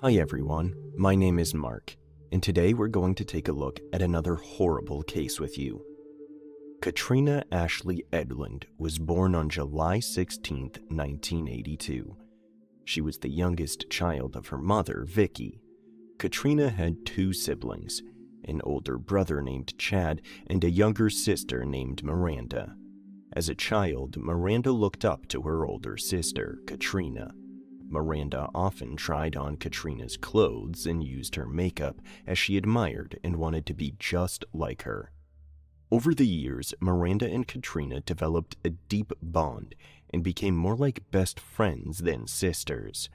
Hi everyone, my name is Mark, and today we're going to take a look at another horrible case with you. Katrina Ashley Edlund was born on July 16, 1982. She was the youngest child of her mother, Vicky. Katrina had two siblings, an older brother named Chad and a younger sister named Miranda. As a child, Miranda looked up to her older sister, Katrina. Miranda often tried on Katrina's clothes and used her makeup as she admired and wanted to be just like her. Over the years, Miranda and Katrina developed a deep bond and became more like best friends than sisters.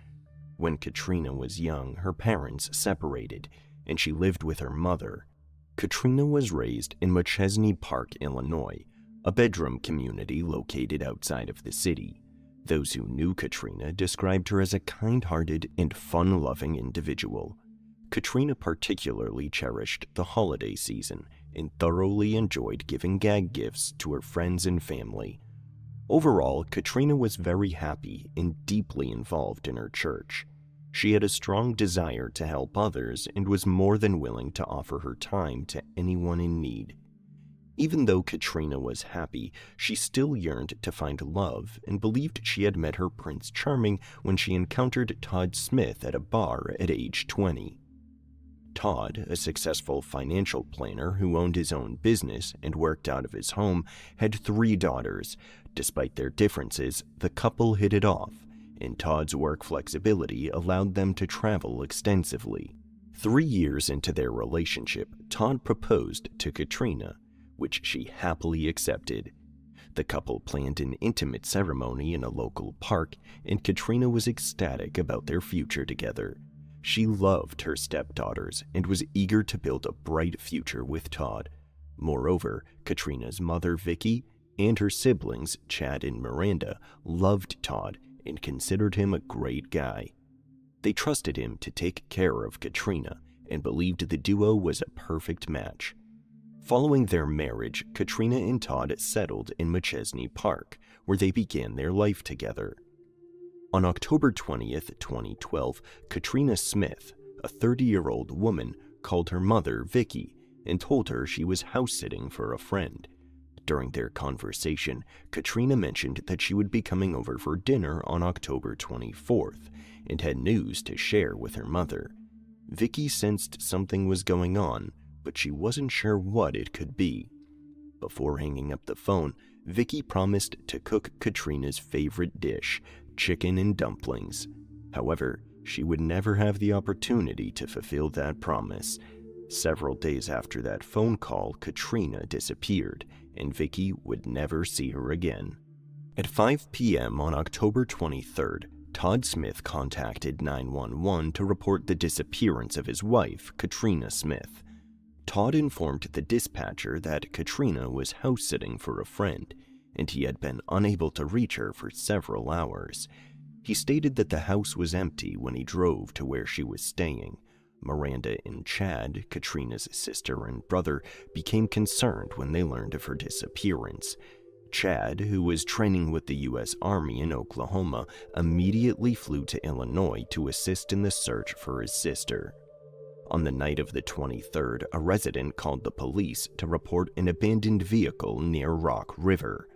When Katrina was young, her parents separated, and she lived with her mother. Katrina was raised in Machesney Park, Illinois, a bedroom community located outside of the city. Those who knew Katrina described her as a kind-hearted and fun-loving individual. Katrina particularly cherished the holiday season and thoroughly enjoyed giving gag gifts to her friends and family. Overall, Katrina was very happy and deeply involved in her church. She had a strong desire to help others and was more than willing to offer her time to anyone in need. Even though Katrina was happy, she still yearned to find love and believed she had met her Prince Charming when she encountered Todd Smith at a bar at age 20. Todd, a successful financial planner who owned his own business and worked out of his home, had 3 daughters. Despite their differences, the couple hit it off, and Todd's work flexibility allowed them to travel extensively. 3 years into their relationship, Todd proposed to Katrina, which she happily accepted. The couple planned an intimate ceremony in a local park, and Katrina was ecstatic about their future together. She loved her stepdaughters and was eager to build a bright future with Todd. Moreover, Katrina's mother, Vicky, and her siblings, Chad and Miranda, loved Todd and considered him a great guy. They trusted him to take care of Katrina and believed the duo was a perfect match. Following their marriage, Katrina and Todd settled in Machesney Park, where they began their life together. On October 20th, 2012, Katrina Smith, a 30-year-old woman, called her mother, Vicky, and told her she was house-sitting for a friend. During their conversation, Katrina mentioned that she would be coming over for dinner on October 24th and had news to share with her mother. Vicky sensed something was going on, but she wasn't sure what it could be. Before hanging up the phone, Vicky promised to cook Katrina's favorite dish, chicken and dumplings. However, she would never have the opportunity to fulfill that promise. Several days after that phone call, Katrina disappeared, and Vicky would never see her again. At 5 p.m. on October 23rd, Todd Smith contacted 911 to report the disappearance of his wife, Katrina Smith. Todd informed the dispatcher that Katrina was house-sitting for a friend, and he had been unable to reach her for several hours. He stated that the house was empty when he drove to where she was staying. Miranda and Chad, Katrina's sister and brother, became concerned when they learned of her disappearance. Chad, who was training with the U.S. Army in Oklahoma, immediately flew to Illinois to assist in the search for his sister. On the night of the 23rd, a resident called the police to report an abandoned vehicle near Rock River.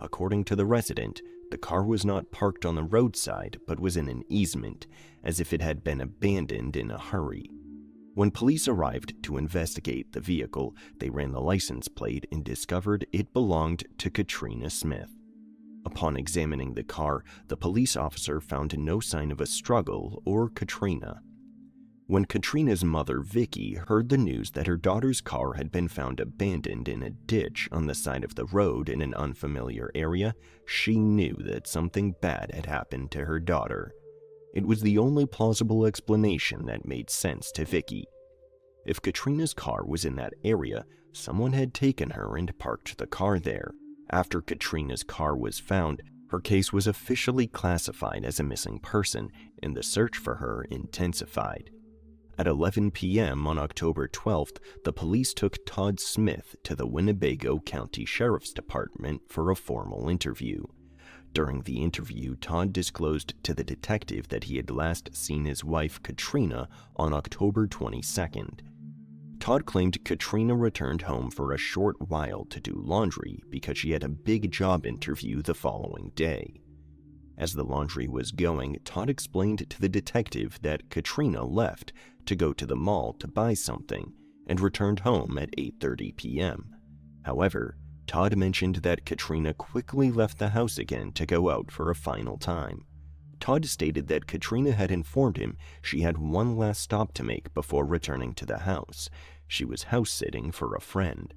According to the resident, the car was not parked on the roadside but was in an easement, as if it had been abandoned in a hurry. When police arrived to investigate the vehicle, they ran the license plate and discovered it belonged to Katrina Smith. Upon examining the car, the police officer found no sign of a struggle or Katrina. When Katrina's mother, Vicky, heard the news that her daughter's car had been found abandoned in a ditch on the side of the road in an unfamiliar area, she knew that something bad had happened to her daughter. It was the only plausible explanation that made sense to Vicky. If Katrina's car was in that area, someone had taken her and parked the car there. After Katrina's car was found, her case was officially classified as a missing person, and the search for her intensified. At 11 p.m. on October 12th, the police took Todd Smith to the Winnebago County Sheriff's Department for a formal interview. During the interview, Todd disclosed to the detective that he had last seen his wife, Katrina, on October 22nd. Todd claimed Katrina returned home for a short while to do laundry because she had a big job interview the following day. As the laundry was going, Todd explained to the detective that Katrina left to go to the mall to buy something and returned home at 8:30 p.m. However, Todd mentioned that Katrina quickly left the house again to go out for a final time. Todd stated that Katrina had informed him she had one last stop to make before returning to the house. She was house-sitting for a friend.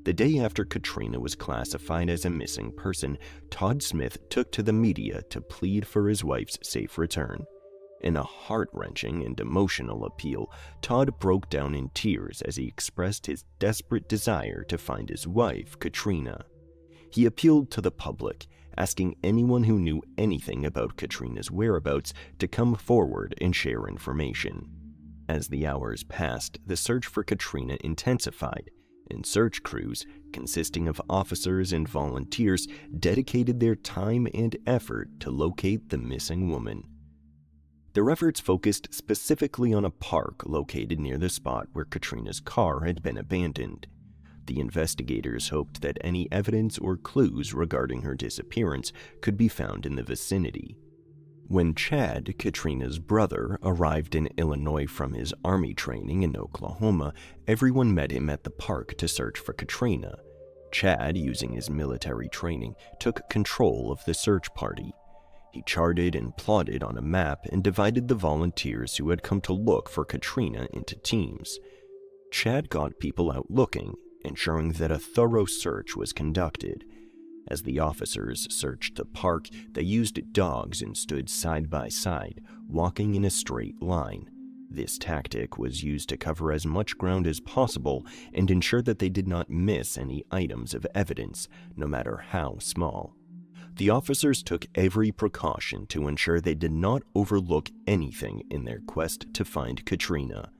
The day after Katrina was classified as a missing person, Todd Smith took to the media to plead for his wife's safe return. In a heart-wrenching and emotional appeal, Todd broke down in tears as he expressed his desperate desire to find his wife, Katrina. He appealed to the public, asking anyone who knew anything about Katrina's whereabouts to come forward and share information. As the hours passed, the search for Katrina intensified, and search crews, consisting of officers and volunteers, dedicated their time and effort to locate the missing woman. Their efforts focused specifically on a park located near the spot where Katrina's car had been abandoned. The investigators hoped that any evidence or clues regarding her disappearance could be found in the vicinity. When Chad, Katrina's brother, arrived in Illinois from his army training in Oklahoma, everyone met him at the park to search for Katrina. Chad, using his military training, took control of the search party. He charted and plotted on a map and divided the volunteers who had come to look for Katrina into teams. Chad got people out looking, ensuring that a thorough search was conducted. As the officers searched the park, they used dogs and stood side by side, walking in a straight line. This tactic was used to cover as much ground as possible and ensure that they did not miss any items of evidence, no matter how small. The officers took every precaution to ensure they did not overlook anything in their quest to find Katrina.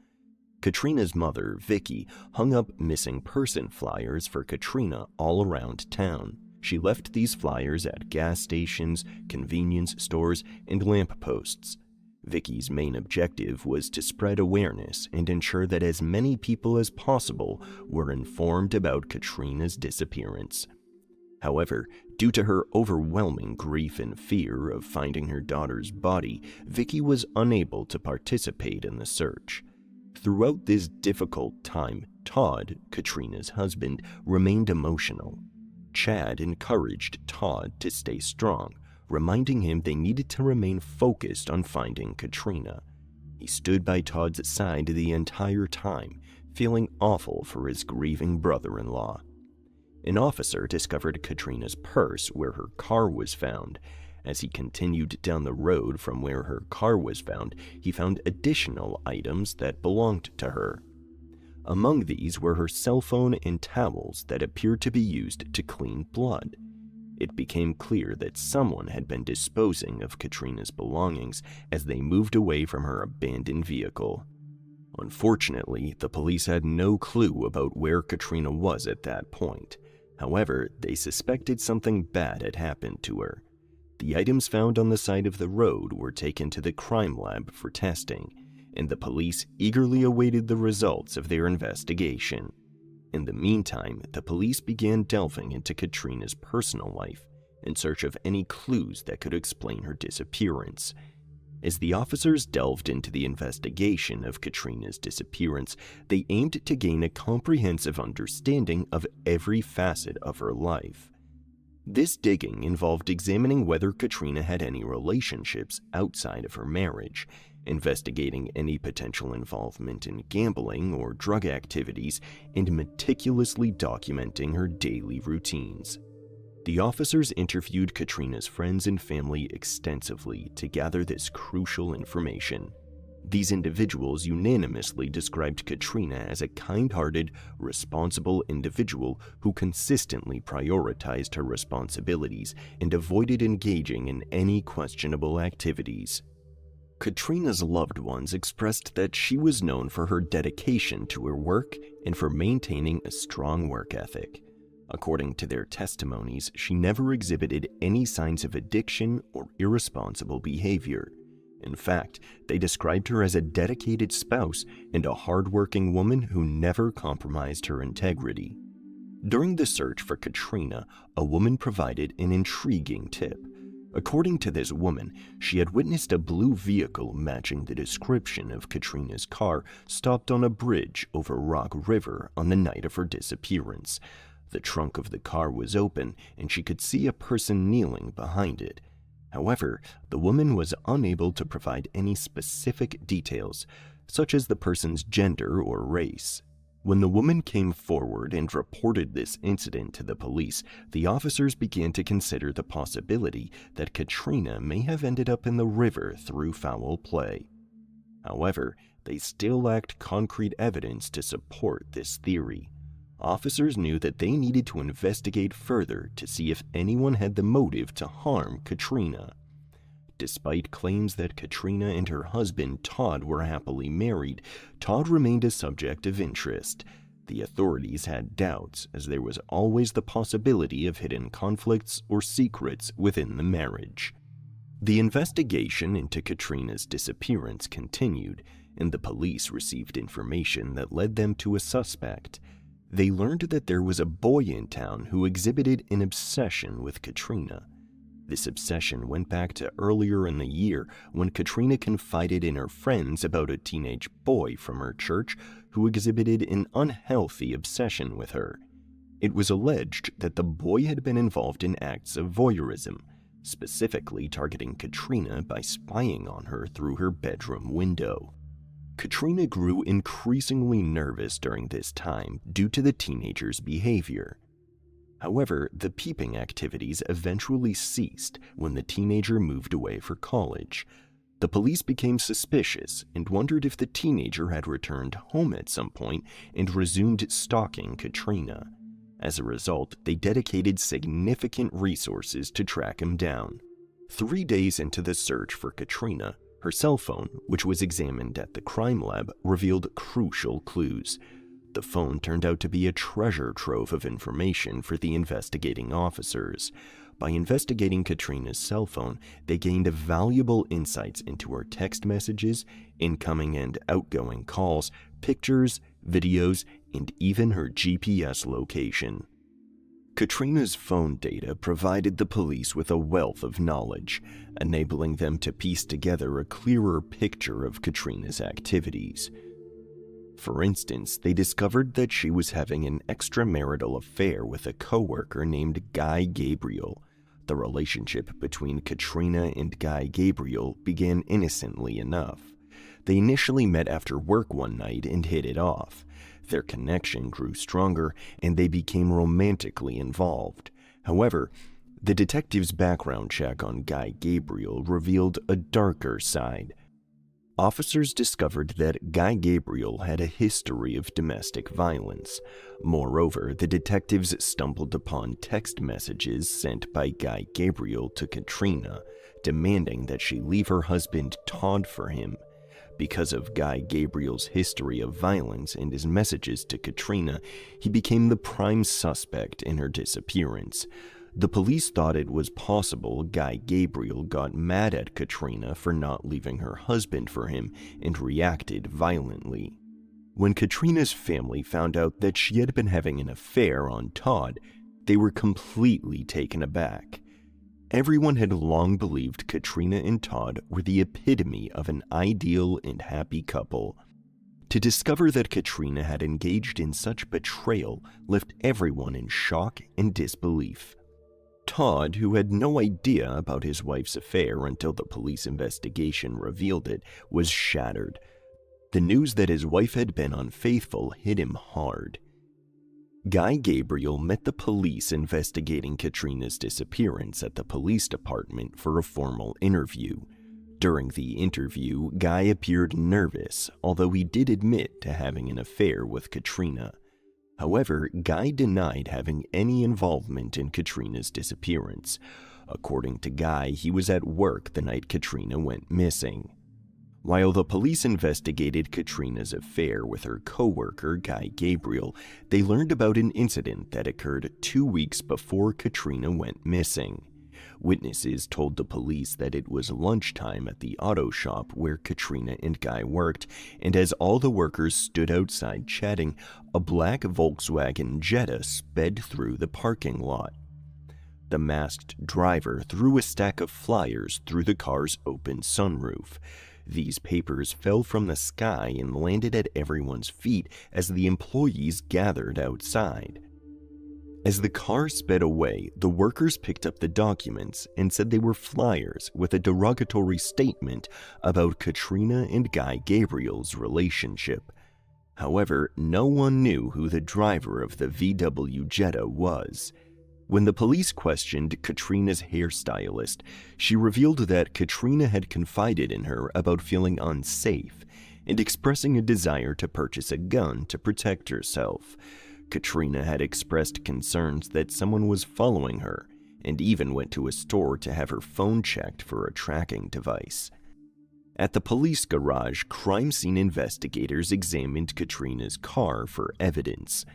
Katrina's mother, Vicky, hung up missing person flyers for Katrina all around town. She left these flyers at gas stations, convenience stores, and lampposts. Vicky's main objective was to spread awareness and ensure that as many people as possible were informed about Katrina's disappearance. However, due to her overwhelming grief and fear of finding her daughter's body, Vicky was unable to participate in the search. Throughout this difficult time, Todd, Katrina's husband, remained emotional. Chad encouraged Todd to stay strong, reminding him they needed to remain focused on finding Katrina. He stood by Todd's side the entire time, feeling awful for his grieving brother-in-law. An officer discovered Katrina's purse where her car was found. As he continued down the road from where her car was found, he found additional items that belonged to her. Among these were her cell phone and towels that appeared to be used to clean blood. It became clear that someone had been disposing of Katrina's belongings as they moved away from her abandoned vehicle. Unfortunately, the police had no clue about where Katrina was at that point. However, they suspected something bad had happened to her. The items found on the side of the road were taken to the crime lab for testing, and the police eagerly awaited the results of their investigation. In the meantime, the police began delving into Katrina's personal life in search of any clues that could explain her disappearance. As the officers delved into the investigation of Katrina's disappearance, they aimed to gain a comprehensive understanding of every facet of her life. This digging involved examining whether Katrina had any relationships outside of her marriage, investigating any potential involvement in gambling or drug activities, and meticulously documenting her daily routines. The officers interviewed Katrina's friends and family extensively to gather this crucial information. These individuals unanimously described Katrina as a kind-hearted, responsible individual who consistently prioritized her responsibilities and avoided engaging in any questionable activities. Katrina's loved ones expressed that she was known for her dedication to her work and for maintaining a strong work ethic. According to their testimonies, she never exhibited any signs of addiction or irresponsible behavior. In fact, they described her as a dedicated spouse and a hardworking woman who never compromised her integrity. During the search for Katrina, a woman provided an intriguing tip. According to this woman, she had witnessed a blue vehicle matching the description of Katrina's car stopped on a bridge over Rock River on the night of her disappearance. The trunk of the car was open, and she could see a person kneeling behind it. However, the woman was unable to provide any specific details, such as the person's gender or race. When the woman came forward and reported this incident to the police, the officers began to consider the possibility that Katrina may have ended up in the river through foul play. However, they still lacked concrete evidence to support this theory. Officers knew that they needed to investigate further to see if anyone had the motive to harm Katrina. Despite claims that Katrina and her husband Todd were happily married, Todd remained a subject of interest. The authorities had doubts, as there was always the possibility of hidden conflicts or secrets within the marriage. The investigation into Katrina's disappearance continued, and the police received information that led them to a suspect. They learned that there was a boy in town who exhibited an obsession with Katrina. This obsession went back to earlier in the year when Katrina confided in her friends about a teenage boy from her church who exhibited an unhealthy obsession with her. It was alleged that the boy had been involved in acts of voyeurism, specifically targeting Katrina by spying on her through her bedroom window. Katrina grew increasingly nervous during this time due to the teenager's behavior. However, the peeping activities eventually ceased when the teenager moved away for college. The police became suspicious and wondered if the teenager had returned home at some point and resumed stalking Katrina. As a result, they dedicated significant resources to track him down. 3 days into the search for Katrina, her cell phone, which was examined at the crime lab, revealed crucial clues. The phone turned out to be a treasure trove of information for the investigating officers. By investigating Katrina's cell phone, they gained valuable insights into her text messages, incoming and outgoing calls, pictures, videos, and even her GPS location. Katrina's phone data provided the police with a wealth of knowledge, enabling them to piece together a clearer picture of Katrina's activities. For instance, they discovered that she was having an extramarital affair with a coworker named Guy Gabriel. The relationship between Katrina and Guy Gabriel began innocently enough. They initially met after work one night and hit it off. Their connection grew stronger, and they became romantically involved. However, the detective's background check on Guy Gabriel revealed a darker side. Officers discovered that Guy Gabriel had a history of domestic violence. Moreover, the detectives stumbled upon text messages sent by Guy Gabriel to Katrina, demanding that she leave her husband Todd for him. Because of Guy Gabriel's history of violence and his messages to Katrina, he became the prime suspect in her disappearance. The police thought it was possible Guy Gabriel got mad at Katrina for not leaving her husband for him and reacted violently. When Katrina's family found out that she had been having an affair on Todd, they were completely taken aback. Everyone had long believed Katrina and Todd were the epitome of an ideal and happy couple. To discover that Katrina had engaged in such betrayal left everyone in shock and disbelief. Todd, who had no idea about his wife's affair until the police investigation revealed it, was shattered. The news that his wife had been unfaithful hit him hard. Guy Gabriel met the police investigating Katrina's disappearance at the police department for a formal interview. During the interview, Guy appeared nervous, although he did admit to having an affair with Katrina. However, Guy denied having any involvement in Katrina's disappearance. According to Guy, he was at work the night Katrina went missing. While the police investigated Katrina's affair with her co-worker Guy Gabriel, they learned about an incident that occurred 2 weeks before Katrina went missing. Witnesses told the police that it was lunchtime at the auto shop where Katrina and Guy worked, and as all the workers stood outside chatting, a black Volkswagen Jetta sped through the parking lot. The masked driver threw a stack of flyers through the car's open sunroof. These papers fell from the sky and landed at everyone's feet as the employees gathered outside. As the car sped away, the workers picked up the documents and said they were flyers with a derogatory statement about Katrina and Guy Gabriel's relationship. However, no one knew who the driver of the VW Jetta was. When the police questioned Katrina's hairstylist, she revealed that Katrina had confided in her about feeling unsafe and expressing a desire to purchase a gun to protect herself. Katrina had expressed concerns that someone was following her and even went to a store to have her phone checked for a tracking device. At the police garage, crime scene investigators examined Katrina's car for evidence.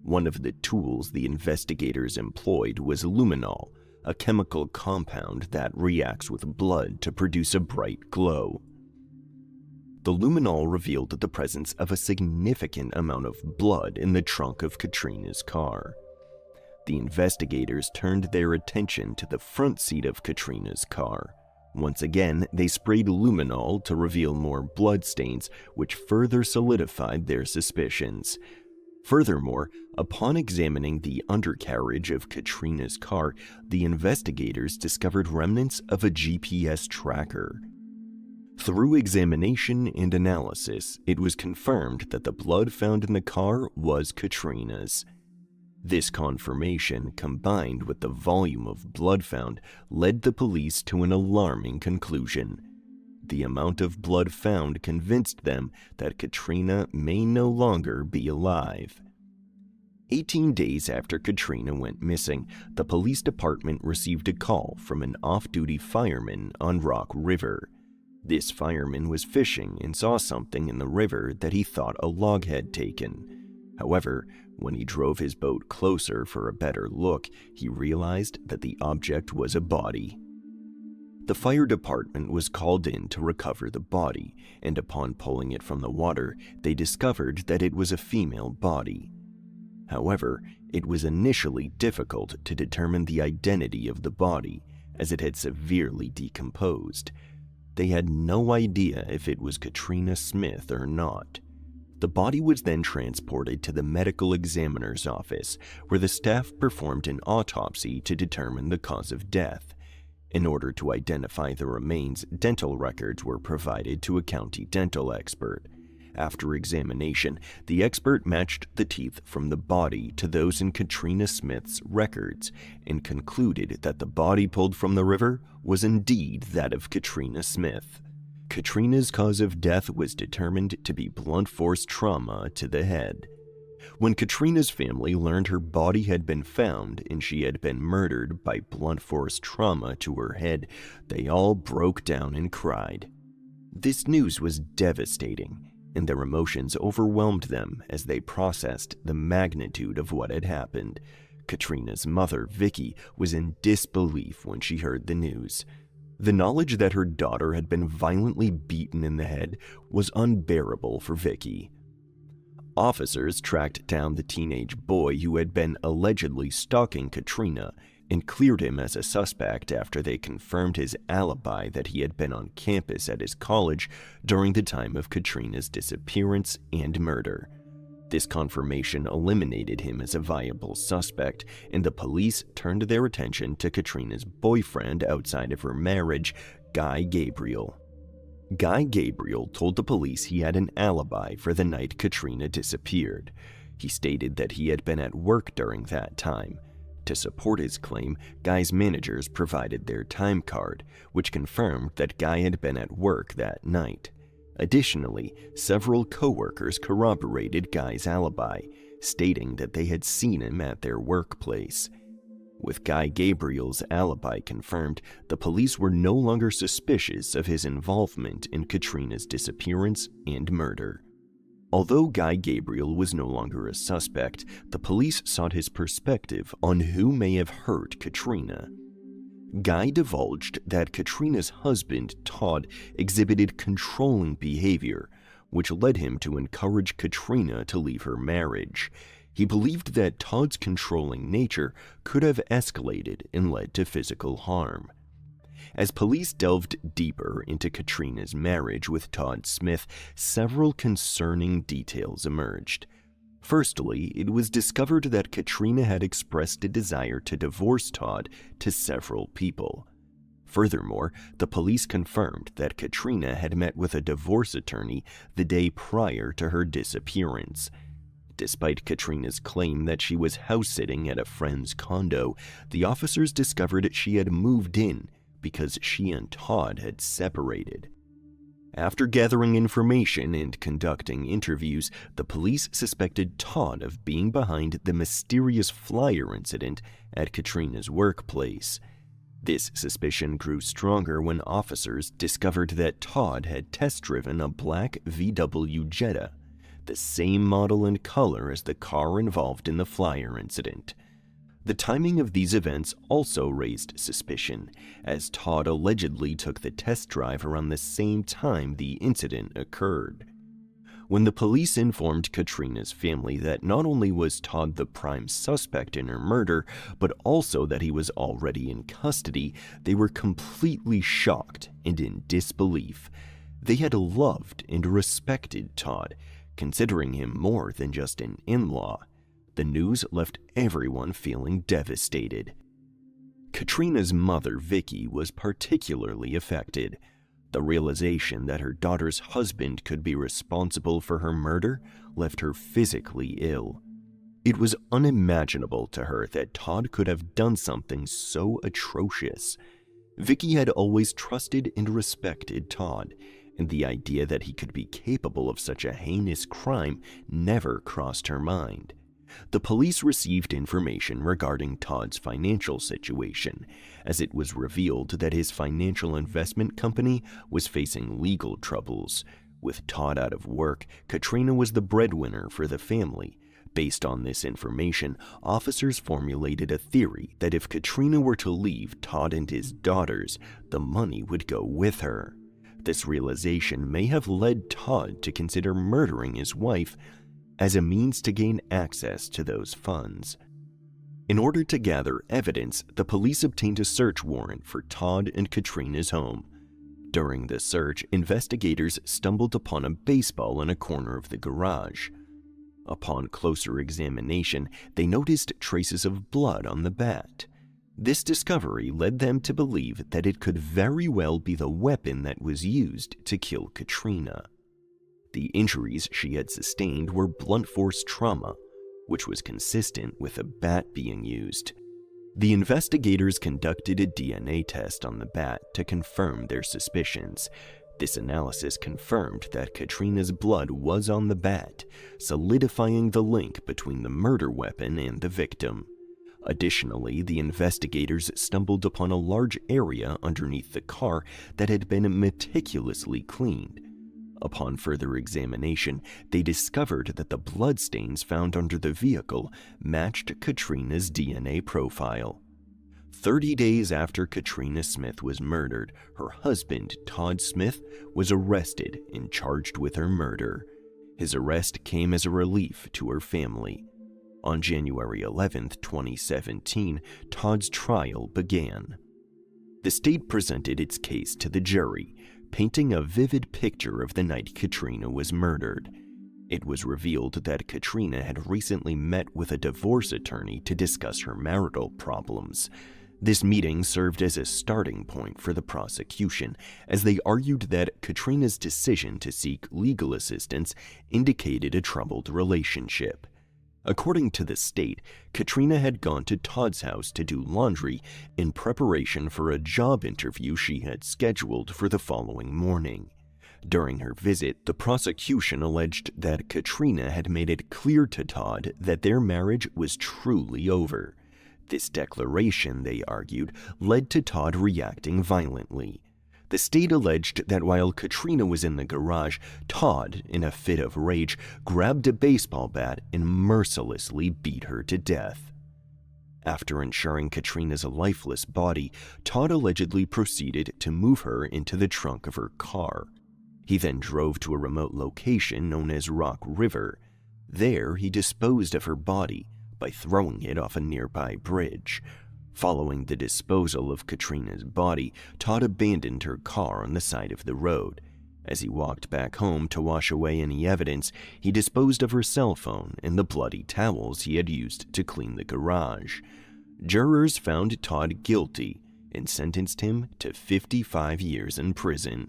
One of the tools the investigators employed was luminol, a chemical compound that reacts with blood to produce a bright glow. The luminol revealed the presence of a significant amount of blood in the trunk of Katrina's car. The investigators turned their attention to the front seat of Katrina's car. Once again, they sprayed luminol to reveal more bloodstains, which further solidified their suspicions. Furthermore, upon examining the undercarriage of Katrina's car, the investigators discovered remnants of a GPS tracker. Through examination and analysis, it was confirmed that the blood found in the car was Katrina's. This confirmation, combined with the volume of blood found, led the police to an alarming conclusion. The amount of blood found convinced them that Katrina may no longer be alive. 18 days after Katrina went missing, the police department received a call from an off-duty fireman on Rock River. This fireman was fishing and saw something in the river that he thought a log had taken. However, when he drove his boat closer for a better look, he realized that the object was a body. The fire department was called in to recover the body, and upon pulling it from the water, they discovered that it was a female body. However, it was initially difficult to determine the identity of the body, as it had severely decomposed. They had no idea if it was Katrina Smith or not. The body was then transported to the medical examiner's office, where the staff performed an autopsy to determine the cause of death. In order to identify the remains, dental records were provided to a county dental expert. After examination, the expert matched the teeth from the body to those in Katrina Smith's records and concluded that the body pulled from the river was indeed that of Katrina Smith. Katrina's cause of death was determined to be blunt force trauma to the head. When Katrina's family learned her body had been found and she had been murdered by blunt force trauma to her head, they all broke down and cried. This news was devastating, and their emotions overwhelmed them as they processed the magnitude of what had happened. Katrina's mother, Vicky, was in disbelief when she heard the news. The knowledge that her daughter had been violently beaten in the head was unbearable for Vicky. Officers tracked down the teenage boy who had been allegedly stalking Katrina and cleared him as a suspect after they confirmed his alibi that he had been on campus at his college during the time of Katrina's disappearance and murder. This confirmation eliminated him as a viable suspect, and the police turned their attention to Katrina's boyfriend outside of her marriage, Guy Gabriel. Guy Gabriel told the police he had an alibi for the night Katrina disappeared. He stated that he had been at work during that time. To support his claim, Guy's managers provided their time card, which confirmed that Guy had been at work that night. Additionally, several co-workers corroborated Guy's alibi, stating that they had seen him at their workplace. With Guy Gabriel's alibi confirmed, the police were no longer suspicious of his involvement in Katrina's disappearance and murder. Although Guy Gabriel was no longer a suspect, the police sought his perspective on who may have hurt Katrina. Guy divulged that Katrina's husband, Todd, exhibited controlling behavior, which led him to encourage Katrina to leave her marriage. He believed that Todd's controlling nature could have escalated and led to physical harm. As police delved deeper into Katrina's marriage with Todd Smith, several concerning details emerged. Firstly, it was discovered that Katrina had expressed a desire to divorce Todd to several people. Furthermore, the police confirmed that Katrina had met with a divorce attorney the day prior to her disappearance. Despite Katrina's claim that she was house-sitting at a friend's condo, the officers discovered she had moved in because she and Todd had separated. After gathering information and conducting interviews, the police suspected Todd of being behind the mysterious flyer incident at Katrina's workplace. This suspicion grew stronger when officers discovered that Todd had test-driven a black VW Jetta, the same model and color as the car involved in the flyer incident. The timing of these events also raised suspicion, as Todd allegedly took the test drive around the same time the incident occurred. When the police informed Katrina's family that not only was Todd the prime suspect in her murder, but also that he was already in custody, they were completely shocked and in disbelief. They had loved and respected Todd, considering him more than just an in-law. The news left everyone feeling devastated. Katrina's mother, Vicky, was particularly affected. The realization that her daughter's husband could be responsible for her murder left her physically ill. It was unimaginable to her that Todd could have done something so atrocious. Vicky had always trusted and respected Todd, and the idea that he could be capable of such a heinous crime never crossed her mind. The police received information regarding Todd's financial situation, as it was revealed that his financial investment company was facing legal troubles. With Todd out of work, Katrina was the breadwinner for the family. Based on this information, officers formulated a theory that if Katrina were to leave Todd and his daughters, the money would go with her. This realization may have led Todd to consider murdering his wife as a means to gain access to those funds. In order to gather evidence, the police obtained a search warrant for Todd and Katrina's home. During the search, investigators stumbled upon a baseball in a corner of the garage. Upon closer examination, they noticed traces of blood on the bat. This discovery led them to believe that it could very well be the weapon that was used to kill Katrina. The injuries she had sustained were blunt force trauma, which was consistent with a bat being used. The investigators conducted a DNA test on the bat to confirm their suspicions. This analysis confirmed that Katrina's blood was on the bat, solidifying the link between the murder weapon and the victim. Additionally, the investigators stumbled upon a large area underneath the car that had been meticulously cleaned. Upon further examination, they discovered that the bloodstains found under the vehicle matched Katrina's DNA profile. 30 days after Katrina Smith was murdered, her husband, Todd Smith, was arrested and charged with her murder. His arrest came as a relief to her family. On January 11, 2017, Todd's trial began. The state presented its case to the jury, painting a vivid picture of the night Katrina was murdered. It was revealed that Katrina had recently met with a divorce attorney to discuss her marital problems. This meeting served as a starting point for the prosecution, as they argued that Katrina's decision to seek legal assistance indicated a troubled relationship. According to the state, Katrina had gone to Todd's house to do laundry in preparation for a job interview she had scheduled for the following morning. During her visit, the prosecution alleged that Katrina had made it clear to Todd that their marriage was truly over. This declaration, they argued, led to Todd reacting violently. The state alleged that while Katrina was in the garage, Todd, in a fit of rage, grabbed a baseball bat and mercilessly beat her to death. After ensuring Katrina's lifeless body, Todd allegedly proceeded to move her into the trunk of her car. He then drove to a remote location known as Rock River. There, he disposed of her body by throwing it off a nearby bridge. Following the disposal of Katrina's body, Todd abandoned her car on the side of the road. As he walked back home to wash away any evidence, he disposed of her cell phone and the bloody towels he had used to clean the garage. Jurors found Todd guilty and sentenced him to 55 years in prison.